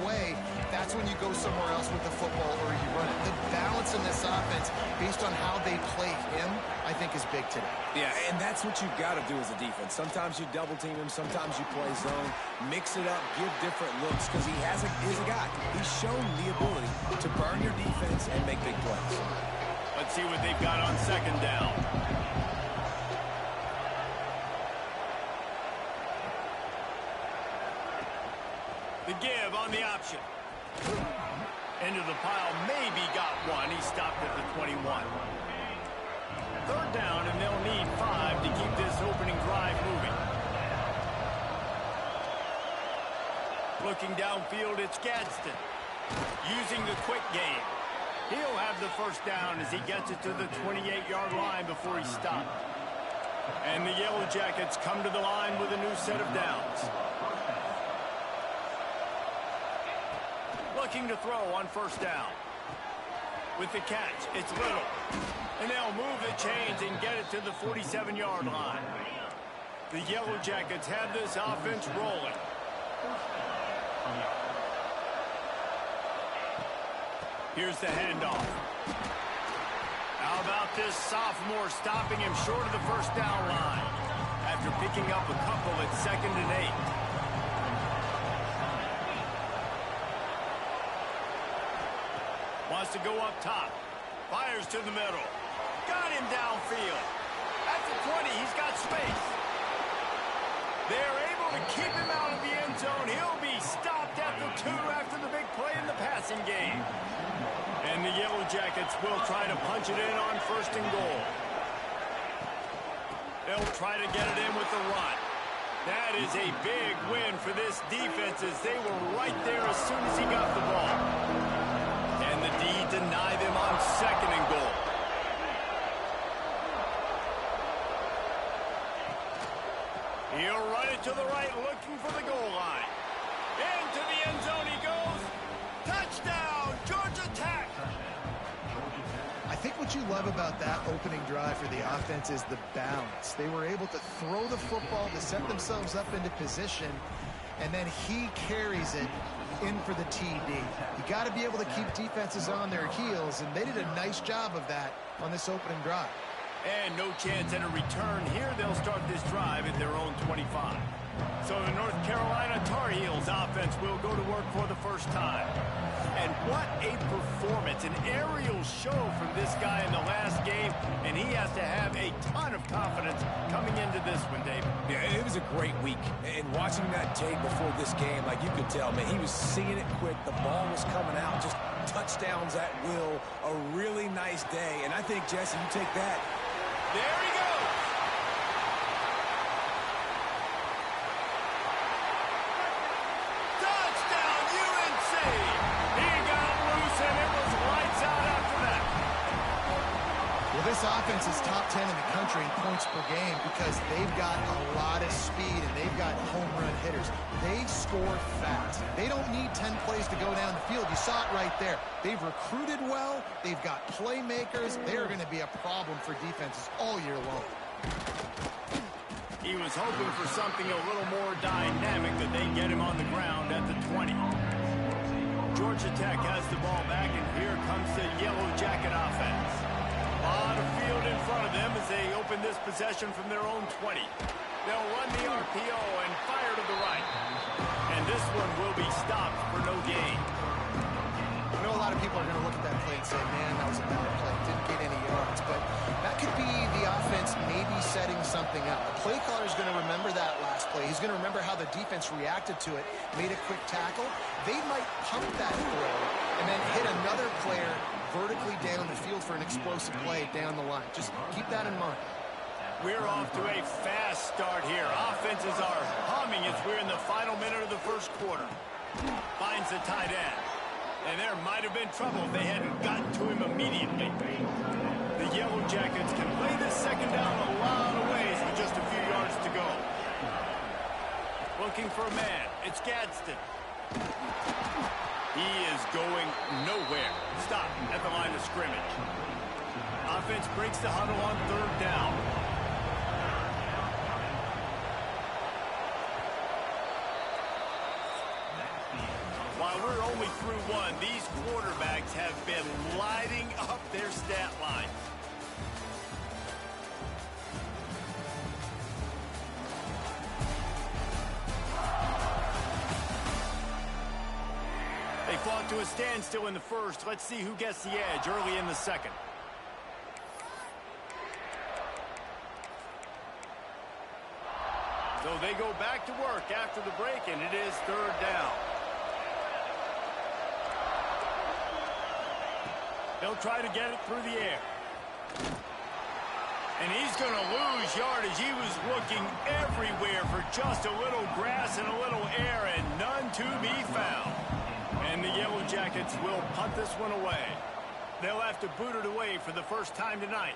way, that's when you go somewhere else with the football or you run it. The balance in this offense, based on how they play him, I think is big today. Yeah, and that's what you've got to do as a defense. Sometimes you double team him, sometimes you play zone, mix it up, give different looks, because he's a guy. He's shown the ability to burn your defense and make big plays. Let's see what they've got on second down. The give on the option. Into the pile, maybe got one. He stopped at the 21. Third down, and they'll need 5 to keep this opening drive moving. Looking downfield, it's Gadsden. Using the quick game. He'll have the first down as he gets it to the 28-yard line before he stopped. And the Yellow Jackets come to the line with a new set of downs. Looking to throw on first down. With the catch, it's Little. And they'll move the chains and get it to the 47-yard line. The Yellow Jackets have this offense rolling. Here's the handoff. How about this sophomore stopping him short of the first down line after picking up a couple at 2nd and 8. Wants to go up top. Fires to the middle. Got him downfield. At the 20, he's got space. They're able to keep him out of the end zone. He'll be stopped at the 2 after the big play in the passing game. And the Yellow Jackets will try to punch it in on 1st and goal. They'll try to get it in with the run. That is a big win for this defense as they were right there as soon as he got the ball. And the D deny them on 2nd and goal. He'll run it to the right, looking for the goal line. Into the end zone he goes. Touchdown, Georgia Tech! I think what you love about that opening drive for the offense is the balance. They were able to throw the football to set themselves up into position, and then he carries it in for the TD. You got to be able to keep defenses on their heels, and they did a nice job of that on this opening drive. And no chance at a return here. They'll start this drive at their own 25. So the North Carolina Tar Heels offense will go to work for the first time. And what a performance, an aerial show from this guy in the last game, and he has to have a ton of confidence coming into this one, David. Yeah, it was a great week. And watching that tape before this game, like you could tell, man, he was seeing it quick. The ball was coming out, just touchdowns at will. A really nice day. And I think, Jesse, you take that. There he goes. Touchdown, UNC. He got loose, and it was lights out after that. Well, this offense is top 10 in the country in points per game because they've got a lot of speed and they've got home run hitters. They score fast. They don't need 10 plays to go down the field. You saw it right there. They've recruited well. They've got playmakers. They're going to be a problem for defenses all year long. He was hoping for something a little more dynamic that they get him on the ground at the 20. Georgia Tech has the ball back, and here comes the Yellow Jacket offense. A lot of field in front of them as they open this possession from their own 20. They'll run the RPO and fire to the right. And this one will be stopped for no gain. I know a lot of people are going to look at that play and say, man, that was a bad play. Didn't get any yards. But that could be the offense maybe setting something up. The play caller is going to remember that last play. He's going to remember how the defense reacted to it, made a quick tackle. They might pump that throw and then hit another player vertically down the field for an explosive play down the line. Just keep that in mind. We're off to a fast start here. Offenses are humming as we're in the final minute of the first quarter. Finds the tight end. And there might have been trouble if they hadn't gotten to him immediately. The Yellow Jackets can play this second down a lot of ways with just a few yards to go. Looking for a man. It's Gadsden. He is going nowhere. Stop at the line of scrimmage. Offense breaks the huddle on third down. While Well, we're only through one. These quarterbacks have been lighting up their stat line. They fought to a standstill in the first. Let's see who gets the edge early in the second. So they go back to work after the break, and it is third down. They'll try to get it through the air. And he's going to lose yardage. He was looking everywhere for just a little grass and a little air, and none to be found. And the Yellow Jackets will punt this one away. They'll have to boot it away for the first time tonight.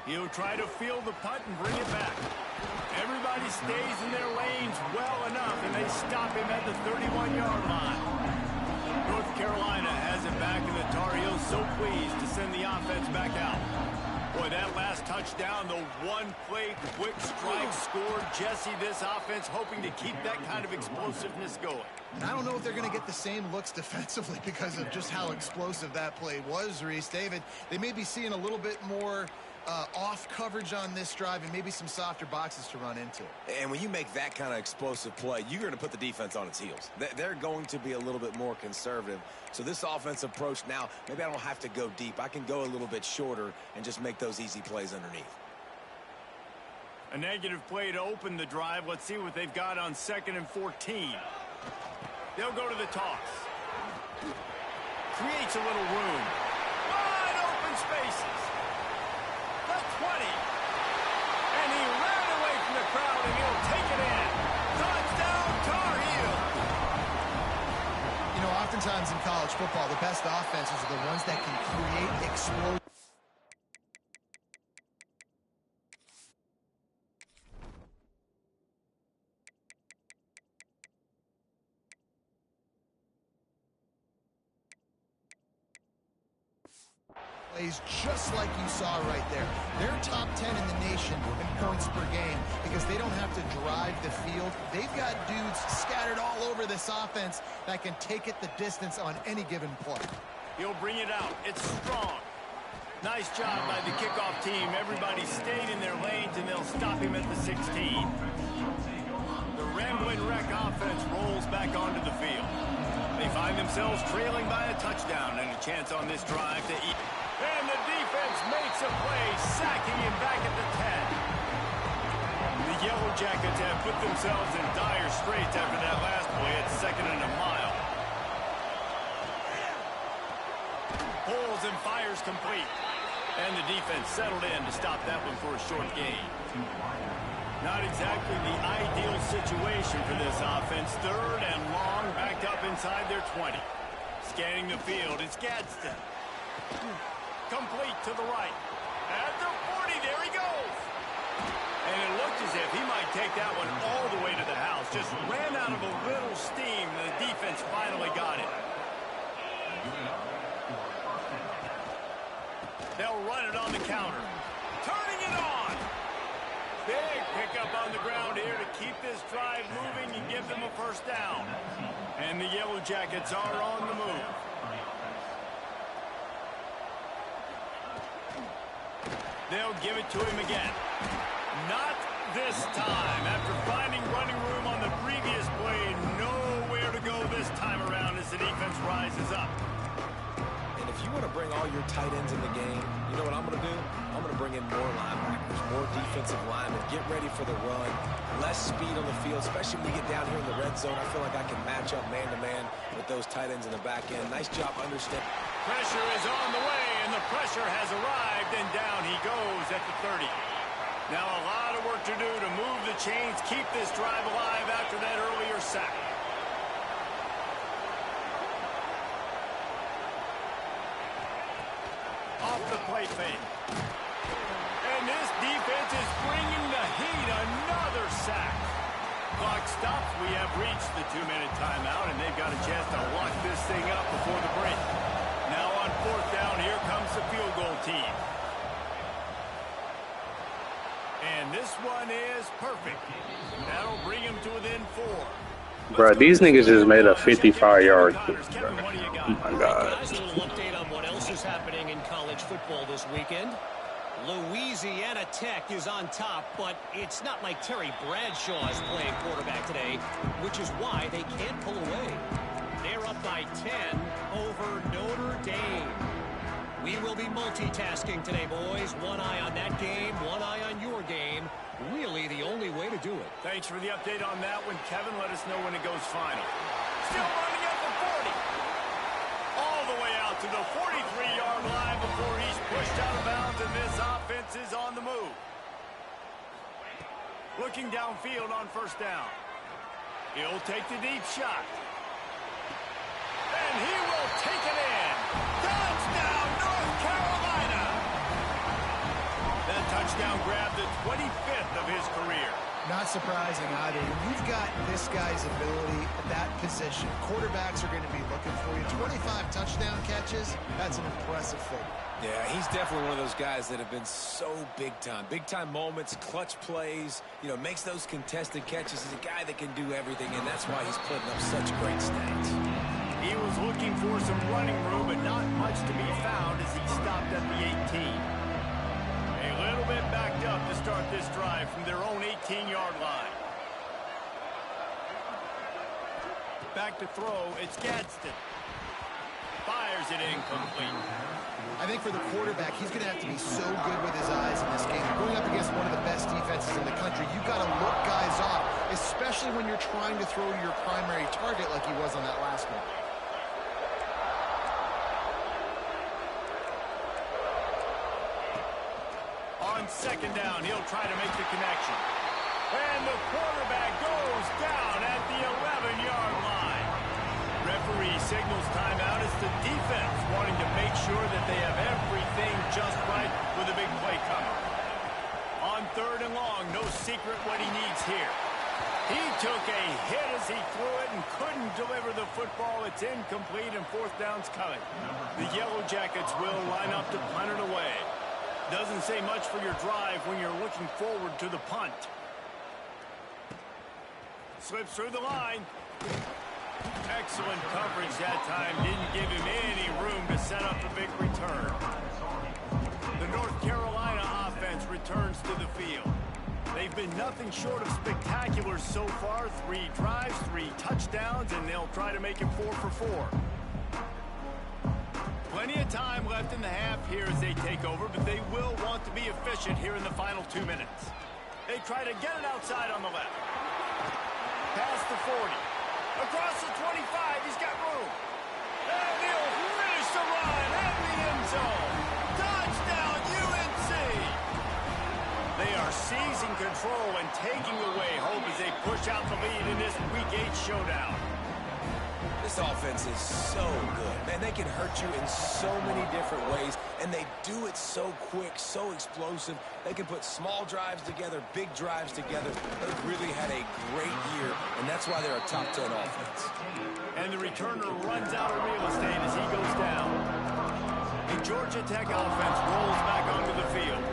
He'll try to field the punt and bring it back. Everybody stays in their lanes well enough, and they stop him at the 31-yard line. North Carolina has it back, and the Tar Heels so pleased to send the offense back out. Boy, that last touchdown, the one-play quick strike scored. Jesse, this offense hoping to keep that kind of explosiveness going. And I don't know if they're going to get the same looks defensively because of just how explosive that play was, Reese. David, they may be seeing a little bit more off coverage on this drive and maybe some softer boxes to run into. And when you make that kind of explosive play, you're going to put the defense on its heels. They're going to be a little bit more conservative. So this offensive approach now, maybe I don't have to go deep. I can go a little bit shorter and just make those easy plays underneath. A negative play to open the drive. Let's see what they've got on 2nd and 14. They'll go to the toss. Creates a little room. Wide open spaces. The 20. And he ran away from the crowd, and he'll take it in. Touchdown, Tar Heels. You know, oftentimes in college football, the best offenses are the ones that can create explosive. Plays just like you saw right there. They're top 10 in the nation in points per game because they don't have to drive the field. They've got dudes scattered all over this offense that can take it the distance on any given play. He'll bring it out. It's strong. Nice job by the kickoff team. Everybody stayed in their lanes, and they'll stop him at the 16. The Ramblin' Wreck offense rolls back onto the field. They find themselves trailing by a touchdown and a chance on this drive to eat. And the defense makes a play, sacking him back at the 10. The Yellow Jackets have put themselves in dire straits after that last play at 2nd and a mile. Pulls and fires complete. And the defense settled in to stop that one for a short gain. Not exactly the ideal situation for this offense. 3rd and long, backed up inside their 20. Scanning the field, it's Gadsden. Complete to the right. At the 40, there he goes. And it looked as if he might take that one all the way to the house. Just ran out of a little steam, and the defense finally got it. They'll run it on the counter. Turning it on. Big pickup on the ground here to keep this drive moving and give them a first down. And the Yellow Jackets are on the move. They'll give it to him again. Not this time. After finding running room on the previous play, nowhere to go this time around as the defense rises up. And if you want to bring all your tight ends in the game, you know what I'm going to do? I'm going to bring in more linebackers, more defensive linemen, get ready for the run, less speed on the field, especially when you get down here in the red zone. I feel like I can match up man-to-man with those tight ends in the back end. Nice job understanding. Pressure is on the way, and the pressure has arrived, and down he goes at the 30. Now a lot of work to do to move the chains, keep this drive alive after that earlier sack. Off the play fake. And this defense is bringing the heat. Another sack. Clock stops. We have reached the 2-minute timeout, and they've got a chance to lock this thing up before the break. Now on 4th down, here comes the field goal team. And this one is perfect. That'll bring him to within 4. Let's Bro, go these to the niggas just field made now a to check in with 55-yard Kevin kick, Connors. bro. Kevin, what do you Oh got? my Hey god. guys, a little update on what else is happening in college football this weekend. Louisiana Tech is on top, but it's not like Terry Bradshaw is playing quarterback today, which is why they can't pull away. They're up by 10 over Notre Dame. We will be multitasking today, boys. One eye on that game, one eye on your game. Really the only way to do it. Thanks for the update on that one, Kevin. Let us know when it goes final. Still running at the 40. All the way out to the 43-yard line before he's pushed out of bounds, and this offense is on the move. Looking downfield on first down. He'll take the deep shot. And he will take it in. Touchdown, North Carolina! That touchdown grabbed the 25th of his career. Not surprising either. When you've got this guy's ability at that position, quarterbacks are going to be looking for you. 25 touchdown catches, that's an impressive figure. Yeah, he's definitely one of those guys that have been so big time. Big time moments, clutch plays, you know, makes those contested catches. He's a guy that can do everything, and that's why he's putting up such great stats. He was looking for some running room, but not much to be found as he stopped at the 18. A little bit backed up to start this drive from their own 18-yard line. Back to throw, it's Gadsden. Fires it incomplete. I think for the quarterback, he's going to have to be so good with his eyes in this game. Going up against one of the best defenses in the country, you've got to look guys off, especially when you're trying to throw to your primary target like he was on that last one. On second down, he'll try to make the connection. And the quarterback goes down at the 11-yard line. Referee signals timeout. It's the defense wanting to make sure that they have everything just right with a big play coming. On third and long, no secret what he needs here. He took a hit as he threw it and couldn't deliver the football. It's incomplete and fourth down's coming. The Yellow Jackets will line up to punt it away. Doesn't say much for your drive when you're looking forward to the punt. Slips through the line. Excellent coverage that time. Didn't give him any room to set up a big return. The North Carolina offense returns to the field. They've been nothing short of spectacular so far. 3 drives, 3 touchdowns, and they'll try to make it 4 for 4. Plenty of time left in the half here as they take over, but they will want to be efficient here in the final 2 minutes. They try to get it outside on the left. Past the 40. Across the 25, he's got room. And he'll finish the run at the end zone. Touchdown, UNC! They are seizing control and taking away hope as they push out the lead in this Week 8 showdown. This offense is so good. Man, they can hurt you in so many different ways, and they do it so quick, so explosive. They can put small drives together, big drives together. They've really had a great year, and that's why they're a top 10 offense. And the returner runs out of real estate as he goes down. The Georgia Tech offense rolls back onto the field.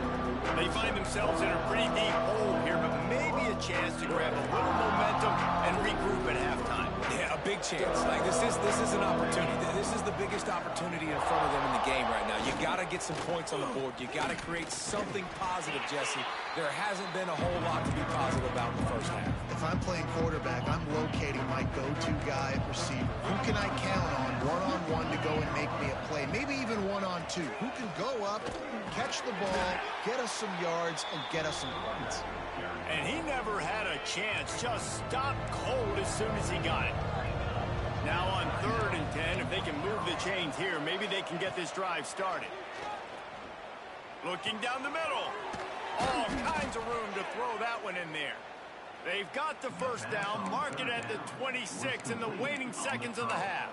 They find themselves in a pretty deep hole here, but maybe a chance to grab a little momentum and regroup at halftime. Yeah, a big chance. Like this is an opportunity. This is the biggest opportunity in front of them in the game right now. You got to get some points on the board. You got to create something positive, Jesse. There hasn't been a whole lot to be positive about in the first half. If I'm playing quarterback, I'm locating my go-to guy at receiver. Who can I count on one-on-one to go and make me a play? Maybe even one-on-two. Who can go up, catch the ball, get us some yards, and get us some points? And he never had a chance. Just stopped cold as soon as he got it. Now on 3rd and 10, if they can move the chains here, maybe they can get this drive started. Looking down the middle. All kinds of room to throw that one in there. They've got the first down, mark it at the 26 in the waning seconds of the half.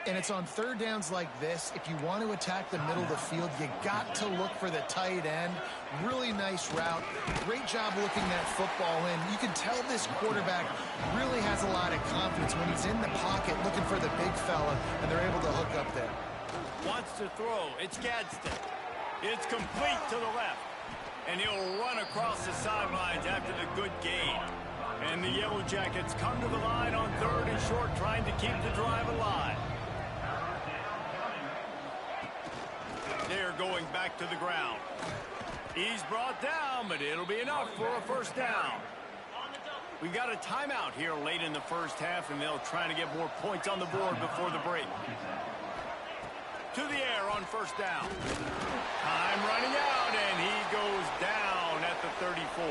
And it's on 3rd downs like this. If you want to attack the middle of the field, you got to look for the tight end. Really nice route. Great job looking that football in. You can tell this quarterback really has a lot of confidence when he's in the pocket looking for the big fella, and they're able to hook up there. Wants to throw. It's Gadsden. It's complete to the left. And he'll run across the sidelines after the good gain. And the Yellow Jackets come to the line on 3rd and short, trying to keep the drive alive. They're going back to the ground. He's brought down, but it'll be enough for a first down. We got a timeout here late in the first half, and they'll try to get more points on the board before the break. To the air on first down. Time running out, and he goes down at the 34.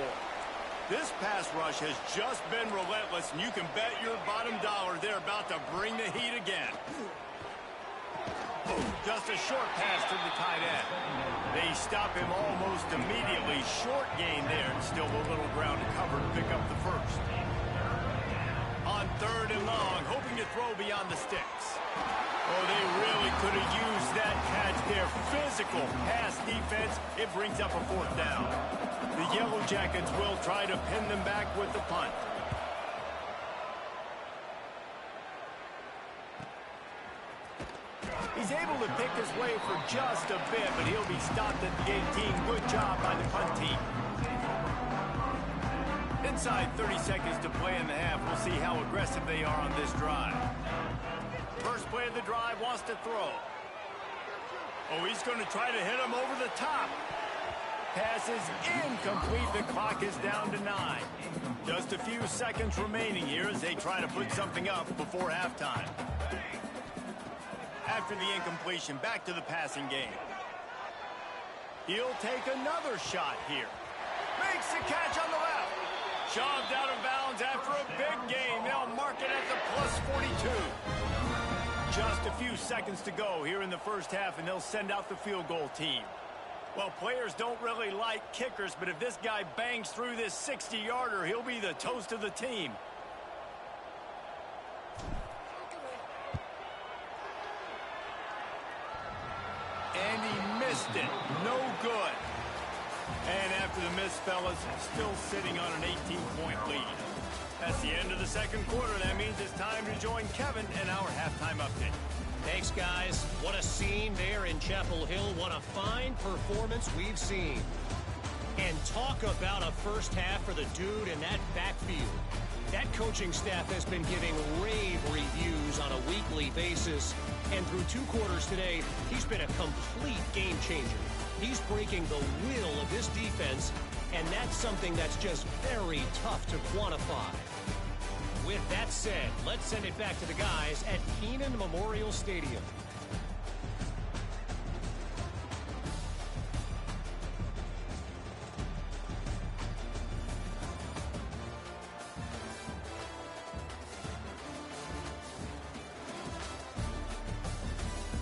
This pass rush has just been relentless, and you can bet your bottom dollar they're about to bring the heat again. Just a short pass to the tight end. They stop him almost immediately. Short gain there, and still a little ground to cover to pick up the first. On 3rd and long, hoping to throw beyond the sticks. Oh, they really could have used that catch there. Physical pass defense. It brings up a 4th down. The Yellow Jackets will try to pin them back with the punt. He's able to pick his way for just a bit, but he'll be stopped at the 18. Good job by the punt team. Inside 30 seconds to play in the half. We'll see how aggressive they are on this drive. First play of the drive, wants to throw. Oh, he's going to try to hit him over the top. Pass is incomplete. The clock is down to 9. Just a few seconds remaining here as they try to put something up before halftime. After the incompletion, back to the passing game. He'll take another shot here. Makes the catch on the left. Shoved out of bounds after a big gain. They'll mark it at the plus 42. Just a few seconds to go here in the first half, and they'll send out the field goal team. Well, players don't really like kickers, but if this guy bangs through this 60-yarder, he'll be the toast of the team. And he missed it. No good. And after the miss, fellas, still sitting on an 18-point lead. That's the end of the second quarter. That means it's time to join Kevin and our halftime update. Thanks, guys. What a scene there in Chapel Hill. What a fine performance we've seen. And talk about a first half for the dude in that backfield. That coaching staff has been giving rave reviews on a weekly basis. And through 2 quarters today, he's been a complete game changer. He's breaking the will of this defense, and that's something that's just very tough to quantify. With that said, let's send it back to the guys at Kenan Memorial Stadium.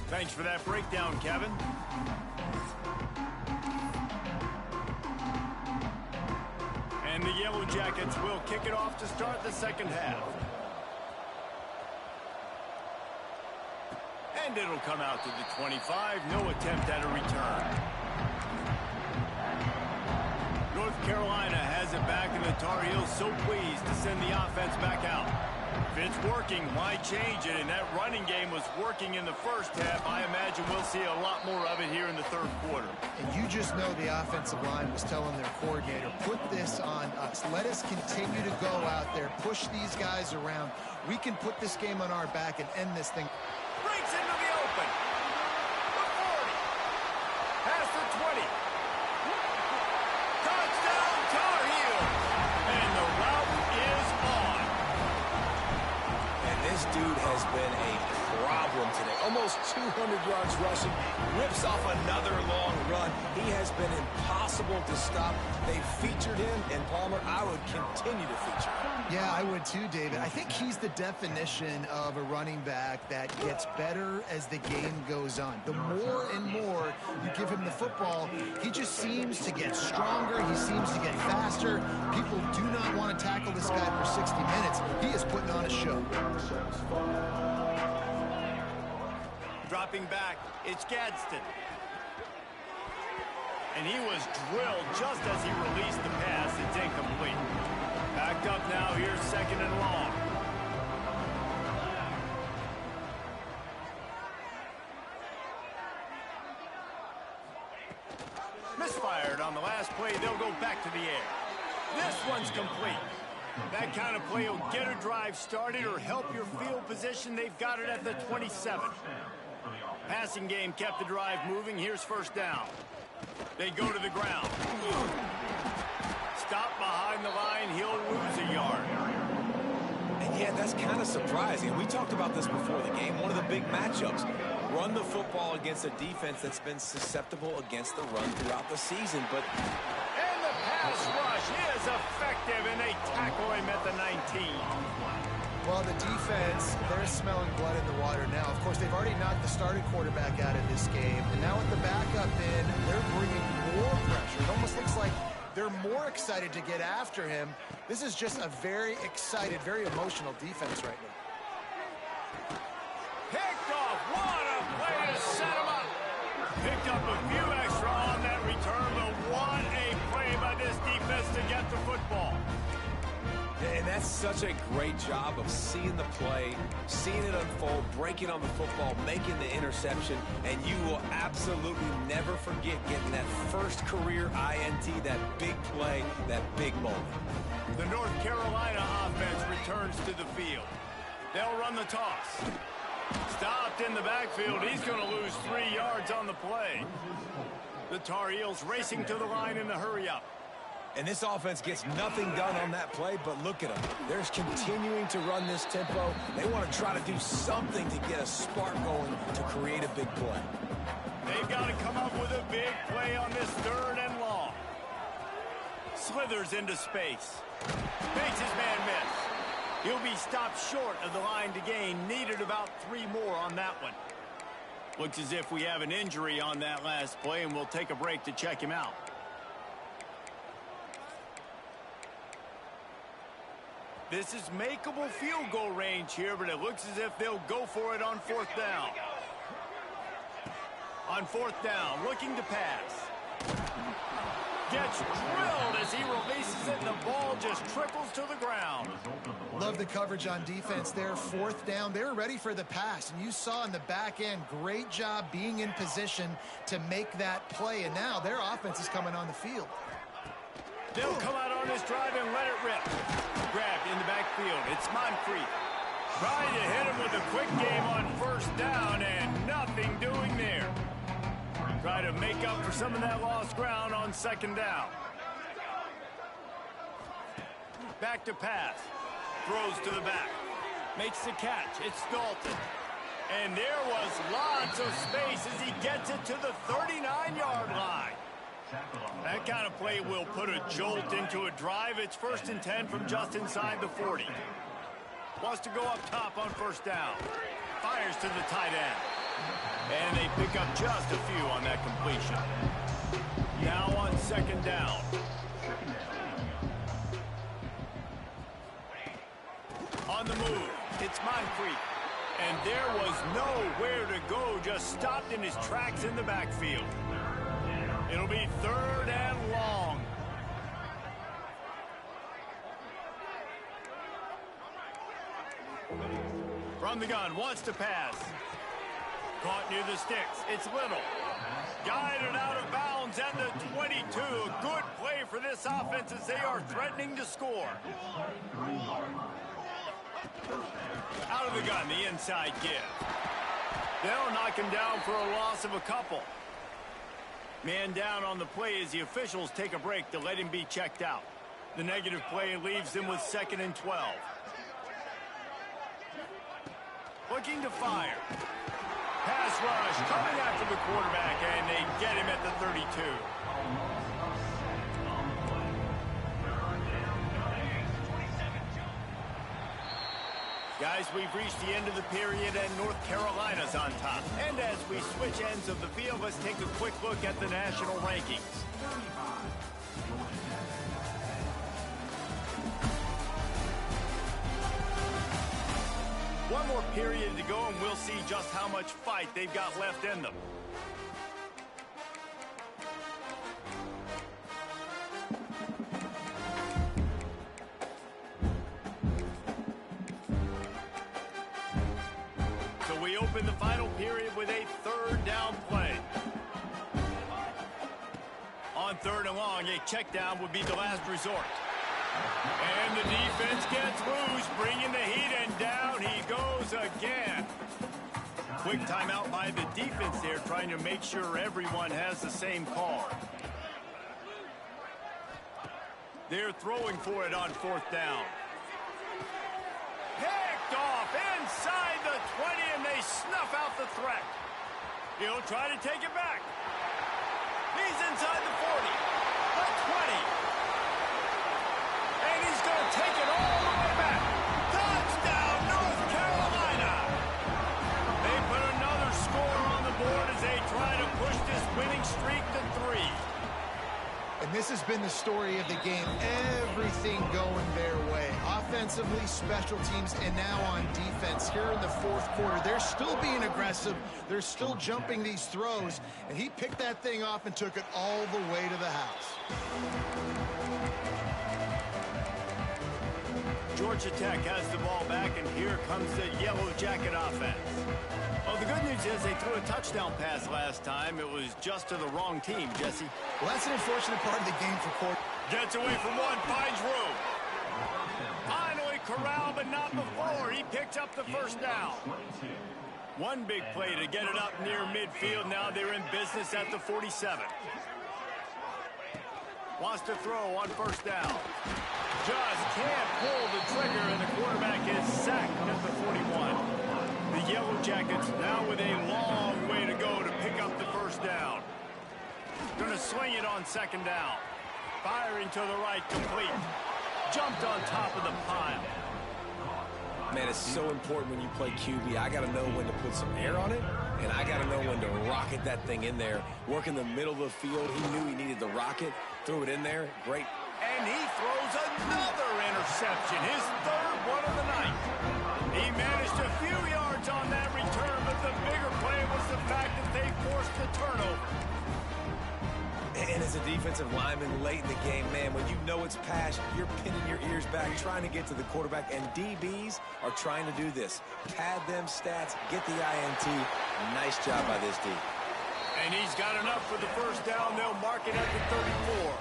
Thanks for that breakdown, Kevin. And the Yellow Jackets will kick it off to start the second half. And it'll come out to the 25. No attempt at a return. North Carolina has it back, and the Tar Heels so pleased to send the offense back out. If it's working, why change it? And that running game was working in the first half. I imagine we'll see a lot more of it here in the third quarter. And you just know the offensive line was telling their coordinator, put this on us. Let us continue to go out there, push these guys around. We can put this game on our back and end this thing. Breaks into the open. The 40. Past the 20. Touchdown, Tar Heels. And the route is on. This dude has been a problem today. Almost 200 yards rushing. Rips off another long run. He has been impossible to stop. They featured him, and Palmer, I would continue to feature him. Yeah, I would too, David. I think he's the definition of a running back that gets better as the game goes on. The more and more you give him the football, he just seems to get stronger. He seems to get faster. People do not want to tackle this guy for 60 minutes. He is putting on a show. Dropping back, it's Gadsden. And he was drilled just as he released the pass. It's incomplete. Backed up now, here's second and long. Misfired on the last play. They'll go back to the air. This one's complete. That kind of play will get a drive started or help your field position. They've got it at the 27. Passing game kept the drive moving. Here's first down. They go to the ground. Stop behind the line. He'll lose a yard. And yeah, that's kind of surprising. We talked about this before the game. One of the big matchups. Run the football against a defense that's been susceptible against the run throughout the season. But and the pass rush is effective, and they tackle him at the 19. Well, the defense, they're smelling blood in the water now. Of course, they've already knocked the starting quarterback out of this game. And now with the backup in, they're bringing more pressure. It almost looks like they're more excited to get after him. This is just a very excited, very emotional defense right now. Picked off. What a play to set him up. Picked up a few extra on that return, but what a play by this defense to get the football. And that's such a great job of seeing the play, seeing it unfold, breaking on the football, making the interception, and you will absolutely never forget getting that first career INT, that big play, that big moment. The North Carolina offense returns to the field. They'll run the toss. Stopped in the backfield. He's going to lose 3 yards on the play. The Tar Heels racing to the line in the hurry-up. And this offense gets nothing done on that play, but look at them. They're continuing to run this tempo. They want to try to do something to get a spark going to create a big play. They've got to come up with a big play on this 3rd and long. Slithers into space. Makes his man miss. He'll be stopped short of the line to gain. Needed about 3 more on that one. Looks as if we have an injury on that last play, and we'll take a break to check him out. This is makeable field goal range here, but it looks as if they'll go for it on 4th down. On 4th down, looking to pass. Gets drilled as he releases it, and the ball just trickles to the ground. Love the coverage on defense there. 4th down. They were ready for the pass, and you saw in the back end, great job being in position to make that play, and now their offense is coming on the field. They'll come out on this drive and let it rip. Grabbed in the backfield. It's Moncrief. Trying to hit him with a quick game on 1st down, and nothing doing there. Try to make up for some of that lost ground on 2nd down. Back to pass. Throws to the back. Makes the catch. It's Dalton. And there was lots of space as he gets it to the 39-yard line. That kind of play will put a jolt into a drive. It's 1st and 10 from just inside the 40. Wants to go up top on 1st down. Fires to the tight end. And they pick up just a few on that completion. Now on 2nd down. On the move, it's Moncrief. And there was nowhere to go, just stopped in his tracks in the backfield. It'll be 3rd and long. From the gun, wants to pass. Caught near the sticks. It's Little. Guided out of bounds at the 22. A good play for this offense as they are threatening to score. Out of the gun, the inside give. They'll knock him down for a loss of a couple. Man down on the play as the officials take a break to let him be checked out. The negative play leaves them with 2nd and 12. Looking to fire. Pass rush coming after the quarterback, and they get him at the 32. Guys, we've reached the end of the period, and North Carolina's on top. And as we switch ends of the field, let's take a quick look at the national rankings. One more period to go, and we'll see just how much fight they've got left in them. So we open the final period with a 3rd down play. On 3rd and long, a check down would be the last resort. And the defense gets loose, bringing the heat, and down he goes again. Quick timeout by the defense there, trying to make sure everyone has the same call. They're throwing for it on 4th down. Picked off inside the 20, and they snuff out the threat. He'll try to take it back. He's inside the 40, the 20. And he's going to take it all the way back. Touchdown, North Carolina. They put another score on the board as they try to push this winning streak to 3. And this has been the story of the game. Everything going their way. Offensively, special teams, and now on defense. Here in the 4th quarter, they're still being aggressive. They're still jumping these throws. And he picked that thing off and took it all the way to the house. Georgia Tech has the ball back, and here comes the Yellow Jacket offense. Well, the good news is they threw a touchdown pass last time. It was just to the wrong team, Jesse. Well, that's an unfortunate part of the game for Court. Gets away from one, finds room. Finally corralled, but not before. He picks up the 1st down. One big play to get it up near midfield. Now they're in business at the 47. Wants to throw on 1st down. Just can't pull the trigger, and the quarterback is sacked at the 41. The Yellow Jackets now with a long way to go to pick up the 1st down. Going to swing it on 2nd down. Firing to the right, complete. Jumped on top of the pile. Man, it's so important when you play QB. I got to know when to put some air on it, and I got to know when to rocket that thing in there. Work in the middle of the field. He knew he needed the rocket. Threw it in there. Great. And he throws another interception, his 3rd one of the night. He managed a few yards on that return, but the bigger play was the fact that they forced the turnover. And as a defensive lineman late in the game, man, when you know it's passion, you're pinning your ears back, trying to get to the quarterback, and DBs are trying to do this. Pad them stats, get the INT. Nice job by this D. And he's got enough for the 1st down. They'll mark it at the 34.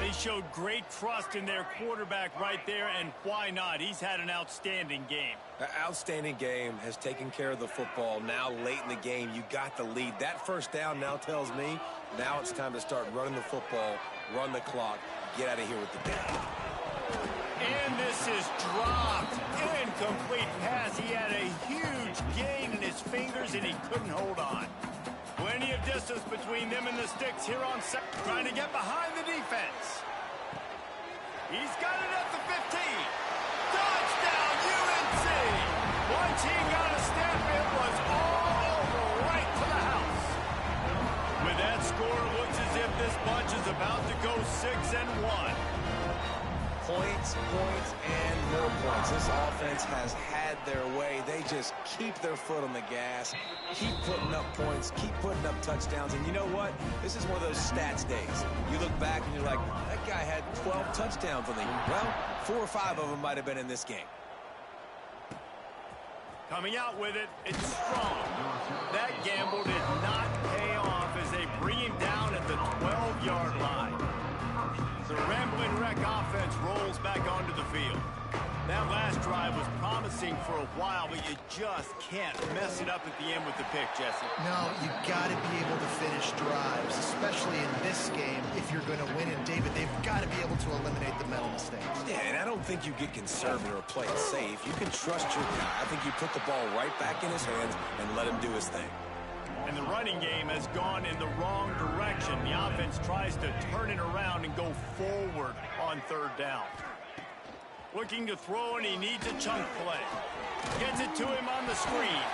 They showed great trust in their quarterback right there, and why not? He's had an outstanding game. An outstanding game, has taken care of the football. Now late in the game, you got the lead. That 1st down now tells me now it's time to start running the football, run the clock, get out of here with the game. And this is dropped. Incomplete pass. He had a huge gain in his fingers, and he couldn't hold on. Plenty of distance between them and the sticks here on set. Trying to get behind the defense. He's got it at the 15. Touchdown, UNC! Once he got a step, it was all over right to the house. With that score, it looks as if this bunch is about to go 6-1. Points, and more points. This offense has had their way. They just keep their foot on the gas, keep putting up points, keep putting up touchdowns. And you know what? This is one of those stats days. You look back and you're like, that guy had 12 touchdowns on the year. Well, 4 or 5 of them might have been in this game. Coming out with it, it's strong. That gamble did not pay off as they bring him down at the 12-yard line. The Rambling Wreck offense rolls back onto the field. That last drive was promising for a while, but you just can't mess it up at the end with the pick, Jesse. No, you got to be able to finish drives, especially in this game. If you're going to win it, David, they've got to be able to eliminate the mental mistakes. Yeah, and I don't think you get conservative or play it safe. You can trust your guy. I think you put the ball right back in his hands and let him do his thing. And the running game has gone in the wrong direction. The offense tries to turn it around and go forward on 3rd down. Looking to throw, and he needs a chunk play. Gets it to him on the screen.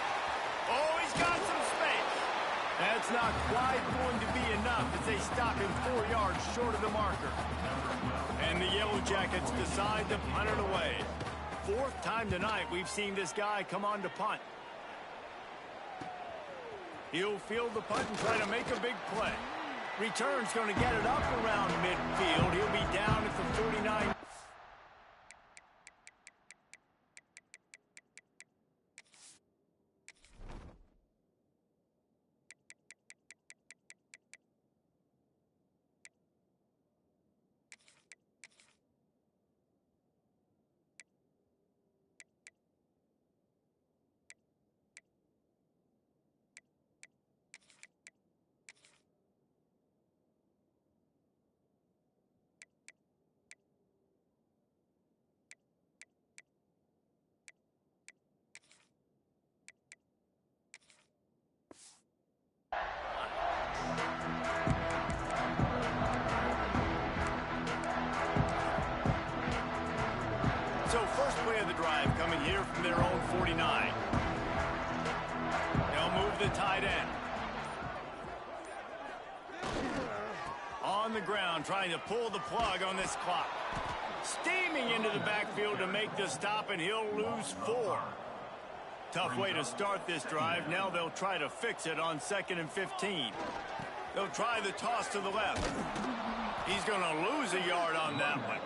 Oh, he's got some space. That's not quite going to be enough as they stop him 4 yards short of the marker. And the Yellow Jackets decide to punt it away. 4th time tonight we've seen this guy come on to punt. He'll field the punt and try to make a big play. Return's going to get it up around midfield. He'll be down at the 49. drive coming here from their own 49. They'll move the tight end. On the ground, trying to pull the plug on this clock. Steaming into the backfield to make the stop, and he'll lose 4. Tough way to start this drive. Now they'll try to fix it on 2nd and 15. They'll try the toss to the left. He's going to lose a yard on that one.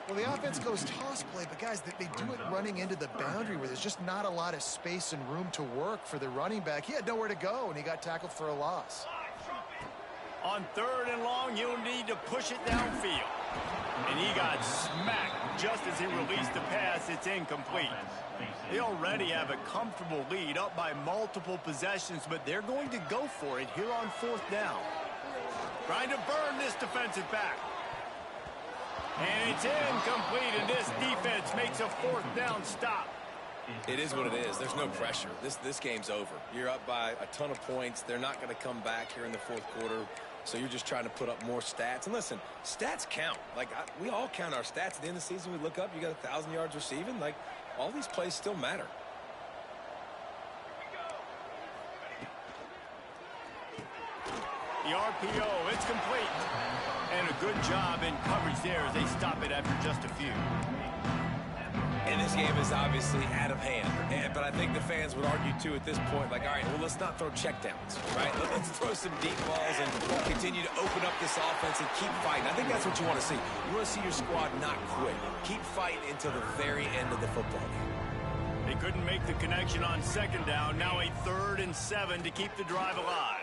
Well, the offense goes toss play, but guys, they do it running into the boundary where there's just not a lot of space and room to work for the running back. He had nowhere to go, and he got tackled for a loss. On 3rd and long, you'll need to push it downfield. And he got smacked just as he released the pass. It's incomplete. They already have a comfortable lead, up by multiple possessions, but they're going to go for it here on 4th down. Trying to burn this defensive back. And it's incomplete, and this defense makes a 4th down stop. It is what it is. There's no pressure. This game's over. You're up by a ton of points. They're not going to come back here in the 4th quarter. So you're just trying to put up more stats. And listen, stats count. Like, we all count our stats. At the end of the season, we look up, you got 1,000 yards receiving. Like, all these plays still matter. The RPO, it's complete. And a good job in coverage there as they stop it after just a few. And this game is obviously out of hand. But I think the fans would argue, too, at this point, like, all right, well, let's not throw checkdowns, right? Let's throw some deep balls and continue to open up this offense and keep fighting. I think that's what you want to see. You want to see your squad not quit. Keep fighting until the very end of the football game. They couldn't make the connection on 2nd down. Now a 3rd and 7 to keep the drive alive.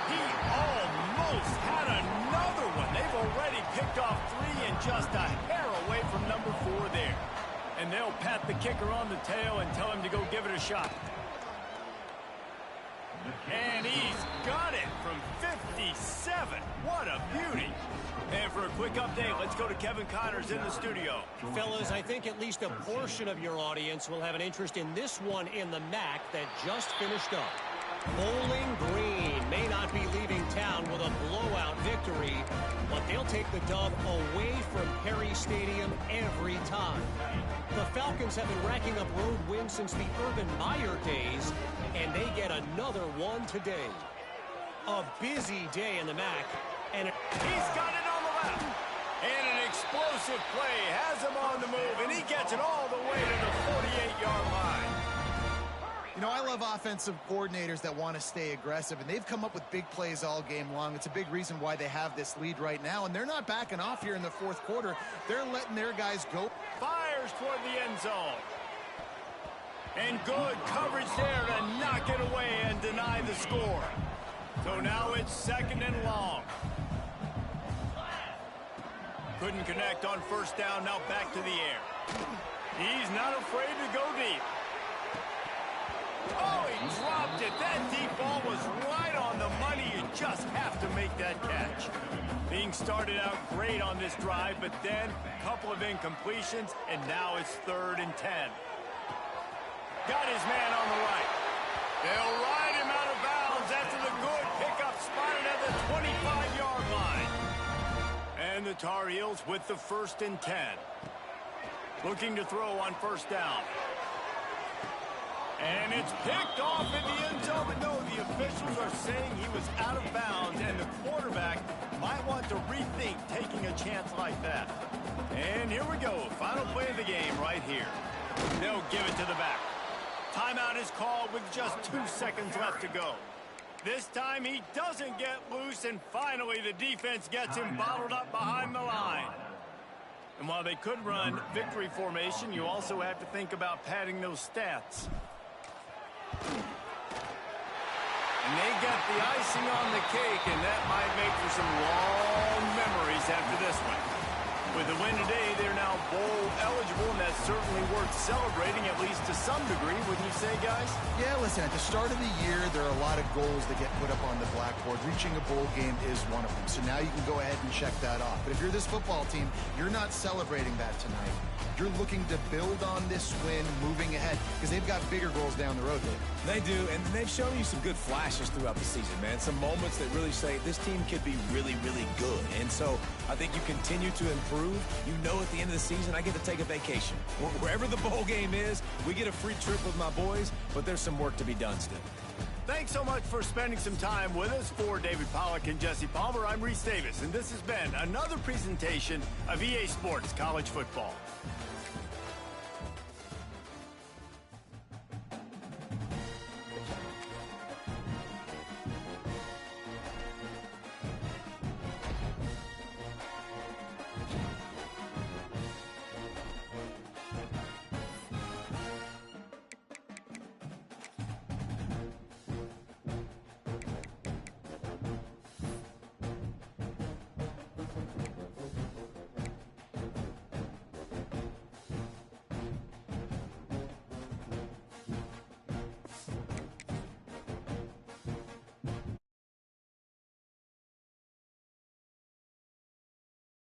He almost had another one. They've already picked off 3 and just a hair away from number 4 there. And they'll pat the kicker on the tail and tell him to go give it a shot. And he's got it from 57. What a beauty. And for a quick update, let's go to Kevin Connors in the studio. Fellas, I think at least a portion of your audience will have an interest in this one in the MAC that just finished up. Bowling Green may not be leaving town with a blowout victory, but they'll take the dub away from Perry Stadium every time. The Falcons have been racking up road wins since the Urban Meyer days, and they get another one today. A busy day in the MAC, and he's got it on the left. And an explosive play has him on the move, and he gets it all the way to the 48-yard line. You know, I love offensive coordinators that want to stay aggressive, and they've come up with big plays all game long. It's a big reason why they have this lead right now, and they're not backing off here in the 4th quarter. They're letting their guys go. Fires toward the end zone. And good coverage there to knock it away and deny the score. So now it's 2nd and long. Couldn't connect on 1st down, now back to the air. He's not afraid to go deep. Oh, he dropped it. That deep ball was right on the money. You just have to make that catch. Being started out great on this drive, but then a couple of incompletions, and now it's 3rd and 10. Got his man on the right. They'll ride him out of bounds after the good pickup spotted at the 25-yard line. And the Tar Heels with the 1st and 10. Looking to throw on 1st down. And it's picked off in the end zone, but no, the officials are saying he was out of bounds, and the quarterback might want to rethink taking a chance like that. And here we go, final play of the game right here. They'll give it to the back. Timeout is called with just 2 seconds left to go. This time he doesn't get loose, and finally the defense gets him bottled up behind the line. And while they could run victory formation, you also have to think about padding those stats. And they got the icing on the cake, and that might make for some long memories after this one. With the win today, they're now bowl eligible, and that's certainly worth celebrating, at least to some degree, wouldn't you say, guys? Yeah, listen, at the start of the year, there are a lot of goals that get put up on the blackboard. Reaching a bowl game is one of them. So now you can go ahead and check that off. But if you're this football team, you're not celebrating that tonight. You're looking to build on this win moving ahead because they've got bigger goals down the road, Dave. They do, and they've shown you some good flashes throughout the season, man. Some moments that really say this team could be really, really good. And so I think you continue to improve improve, you know at the end of the season I get to take a vacation. Wherever the bowl game is, we get a free trip with my boys, but there's some work to be done still. Thanks so much for spending some time with us. For David Pollack and Jesse Palmer, I'm Reese Davis, and this has been another presentation of EA Sports College Football.